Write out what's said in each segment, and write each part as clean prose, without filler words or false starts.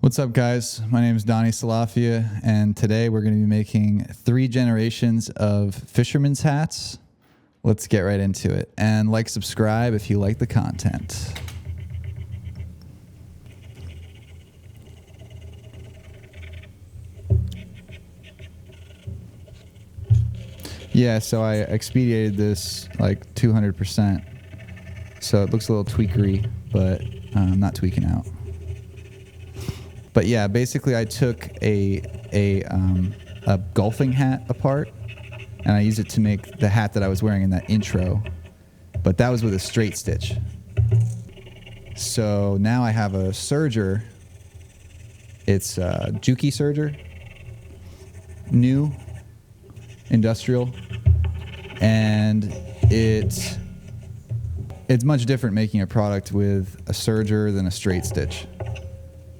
What's up, guys? My name is Donnie Salafia, and today we're going to be making 3 generations of Fisherman's hats. Let's get right into it. And subscribe if you like the content. Yeah, so I expedited this 200%. So it looks a little tweakery, but I'm not tweaking out. But yeah, basically I took a golfing hat apart, and I used it to make the hat that I was wearing in that intro, but that was with a straight stitch. So now I have a serger. It's a Juki serger, new, industrial, and it's much different making a product with a serger than a straight stitch.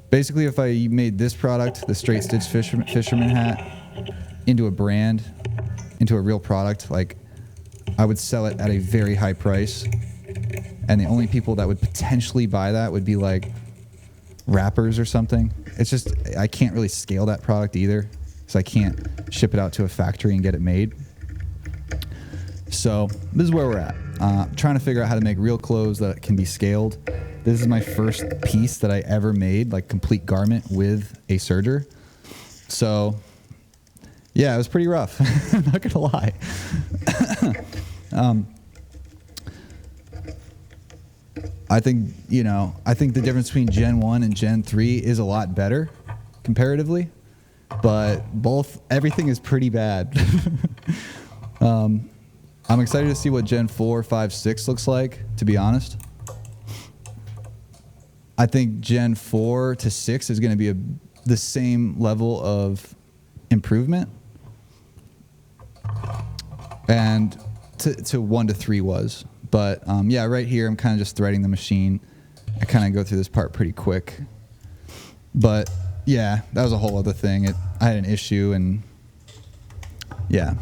Basically, if I made this product, the straight stitch fisherman hat, into a brand, into a real product, I would sell it at a very high price. And the only people that would potentially buy that would be rappers or something. It's just, I can't really scale that product either. So I can't ship it out to a factory and get it made. So this is where we're at. Trying to figure out how to make real clothes that can be scaled. This is my first piece that I ever made, complete garment with a serger. So, yeah, it was pretty rough. I'm not gonna lie. I think the difference between Gen 1 and Gen 3 is a lot better comparatively, but everything is pretty bad. I'm excited to see what Gen 4, 5, 6 looks like, to be honest. I think Gen 4 to 6 is going to be the same level of improvement. And to 1 to 3 was. But yeah, right here I'm kind of just threading the machine. I kind of go through this part pretty quick. But yeah, that was a whole other thing. I had an issue, and yeah.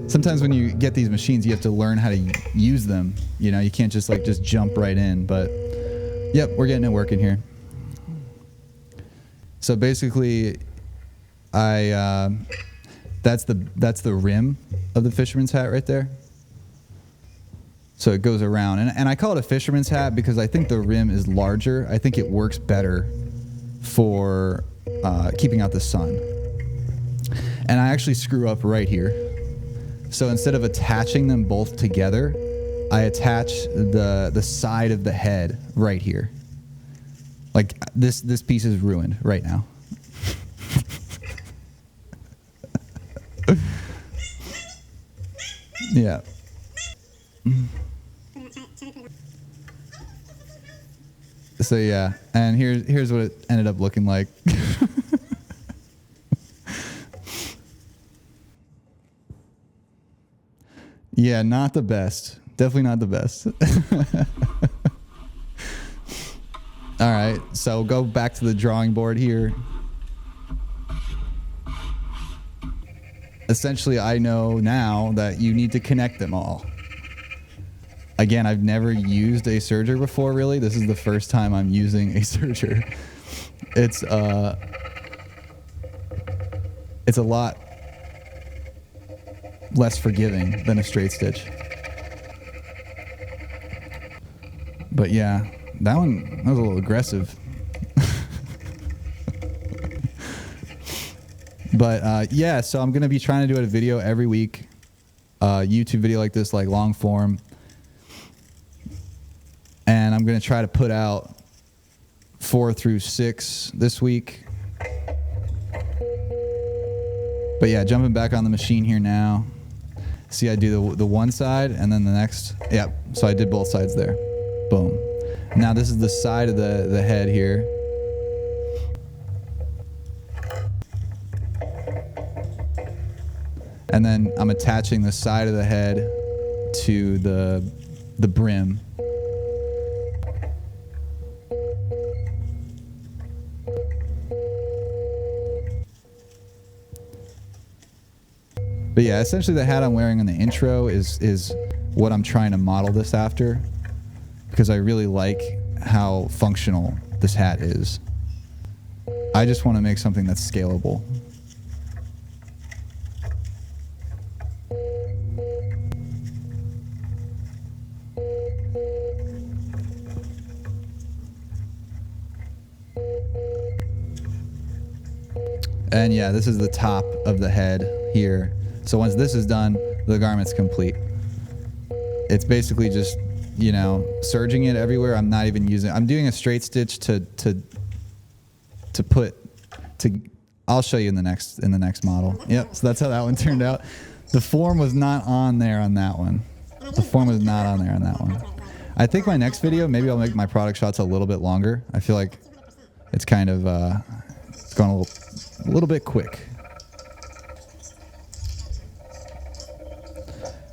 Sometimes when you get these machines, you have to learn how to use them. You can't just jump right in. But yep, we're getting it working here. So basically, that's the rim of the fisherman's hat right there. So it goes around, and I call it a fisherman's hat because I think the rim is larger. I think it works better for keeping out the sun. And I actually screw up right here. So instead of attaching them both together, I attach the side of the head right here. This piece is ruined right now. Yeah. So yeah, and here's what it ended up looking like. Yeah, not the best. Definitely not the best. All right, so go back to the drawing board here. Essentially, I know now that you need to connect them all. Again, I've never used a serger before, really. This is the first time I'm using a serger. It's a lot less forgiving than a straight stitch. But yeah, that was a little aggressive. But yeah, so I'm going to be trying to do a video every week. YouTube video like this, long form. And I'm going to try to put out 4 through 6 this week. But yeah, jumping back on the machine here now. See, I do the one side and then the next. Yep. So I did both sides there. Boom. Now this is the side of the head here. And then I'm attaching the side of the head to the brim. But yeah, essentially the hat I'm wearing in the intro is what I'm trying to model this after, because I really like how functional this hat is. I just want to make something that's scalable. And yeah, this is the top of the head here. So once this is done, the garment's complete. It's basically just, you know, serging it everywhere. I'm not even using, I'm doing a straight stitch I'll show you in the next model. Yep, so that's how that one turned out. The form was not on there on that one. The form was not on there on that one. I think my next video, maybe I'll make my product shots a little bit longer. I feel like it's kind of, it's going a little bit quick.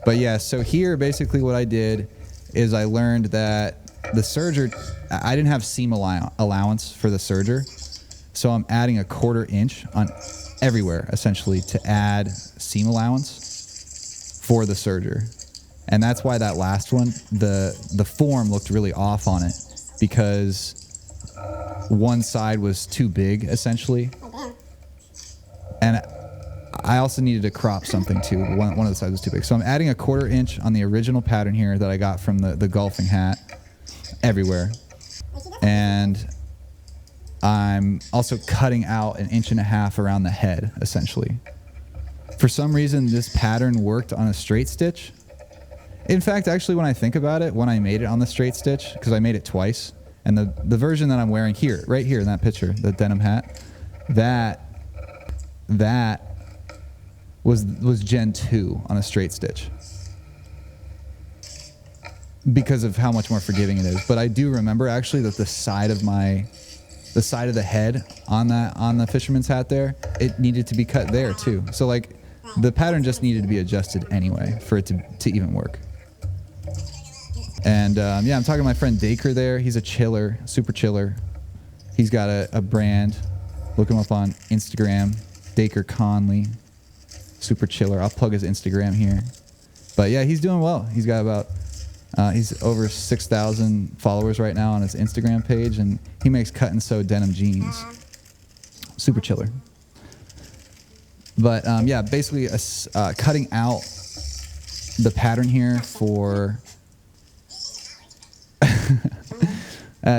But yeah, so here basically what I did is I learned that the serger, I didn't have seam allowance for the serger. So I'm adding a 1/4 inch on everywhere essentially to add seam allowance for the serger. And that's why that last one, the form looked really off on it because one side was too big essentially. And I also needed to crop something too. One of the sides was too big. So I'm adding a 1/4 inch on the original pattern here that I got from the golfing hat everywhere. And I'm also cutting out 1.5 inches around the head, essentially. For some reason, this pattern worked on a straight stitch. In fact, actually, when I think about it, when I made it on the straight stitch, because I made it twice, and the version that I'm wearing here, right here in that picture, the denim hat, that was Gen 2 on a straight stitch because of how much more forgiving it is. But I do remember actually that the side of the head on the fisherman's hat there, it needed to be cut there too. So like the pattern just needed to be adjusted anyway for it to even work. And yeah, I'm talking to my friend Daker there. He's a chiller, super chiller. He's got a brand. Look him up on Instagram, Daker Conley, super chiller. I'll plug his Instagram here. But yeah, he's doing well. He's got about he's over 6,000 followers right now on his Instagram page, and he makes cut and sew denim jeans. Super chiller. But yeah, basically cutting out the pattern here for...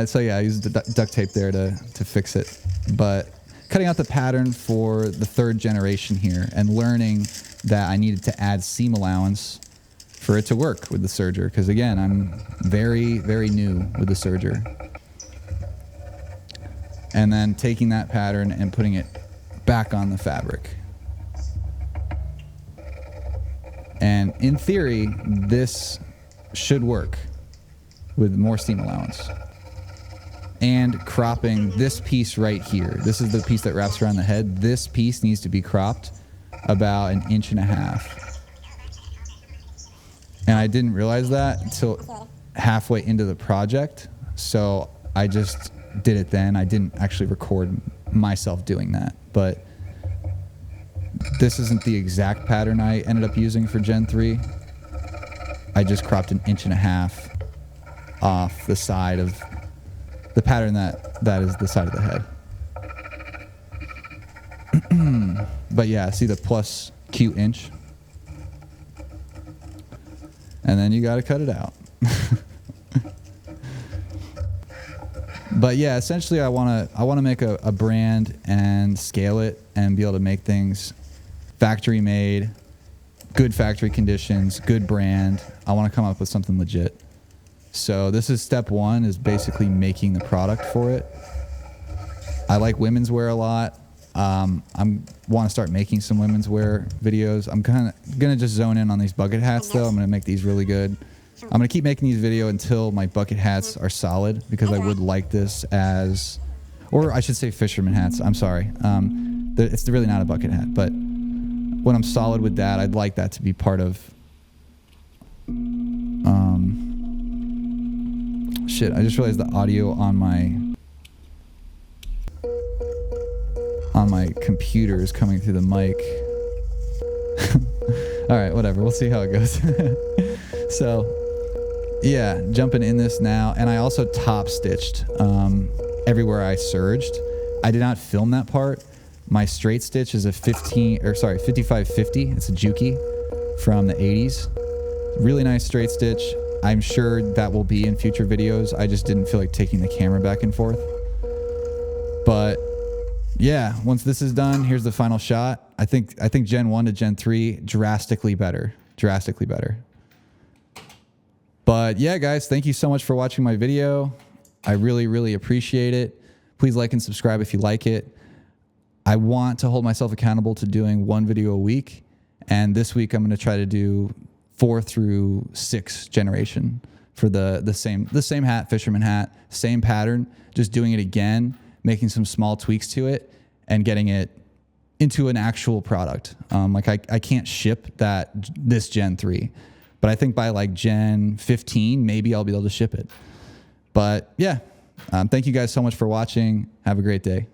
so yeah, I used the duct tape there to fix it. But cutting out the pattern for the 3rd generation here and learning that I needed to add seam allowance for it to work with the serger, because again, I'm very, very new with the serger. And then taking that pattern and putting it back on the fabric. And in theory, this should work with more seam allowance. And cropping this piece right here. This is the piece that wraps around the head. This piece needs to be cropped about 1.5 inches. And I didn't realize that until halfway into the project. So I just did it then. I didn't actually record myself doing that. But this isn't the exact pattern I ended up using for Gen 3. I just cropped 1.5 inches off the side of the pattern that is the side of the head. But yeah, see the plus Q inch? And then you got to cut it out. But yeah, essentially I want to make a brand and scale it and be able to make things factory made, good factory conditions, good brand. I want to come up with something legit. So this is step 1, is basically making the product for it. I like women's wear a lot. I want to start making some women's wear videos. I'm kind of going to just zone in on these bucket hats though. I'm going to make these really good. I'm going to keep making these videos until my bucket hats are solid, because I would like this as, or I should say fisherman hats. I'm sorry. It's really not a bucket hat, but when I'm solid with that, I'd like that to be part of, shit, I just realized the audio on my computer is coming through the mic. All right, whatever. We'll see how it goes. So, yeah, jumping in this now. And I also top stitched everywhere I serged. I did not film that part. My straight stitch is a 5550. It's a Juki from the 80s. Really nice straight stitch. I'm sure that will be in future videos. I just didn't feel like taking the camera back and forth. But yeah, once this is done, here's the final shot. I think Gen 1 to Gen 3, drastically better. Drastically better. But yeah, guys, thank you so much for watching my video. I really, really appreciate it. Please like and subscribe if you like it. I want to hold myself accountable to doing one video a week. And this week I'm going to try to do 4 through 6 generation for the same hat, Fisherman hat, same pattern, just doing it again, making some small tweaks to it and getting it into an actual product. Like I can't ship this Gen 3, but I think by like Gen 15, maybe I'll be able to ship it. But yeah, thank you guys so much for watching. Have a great day.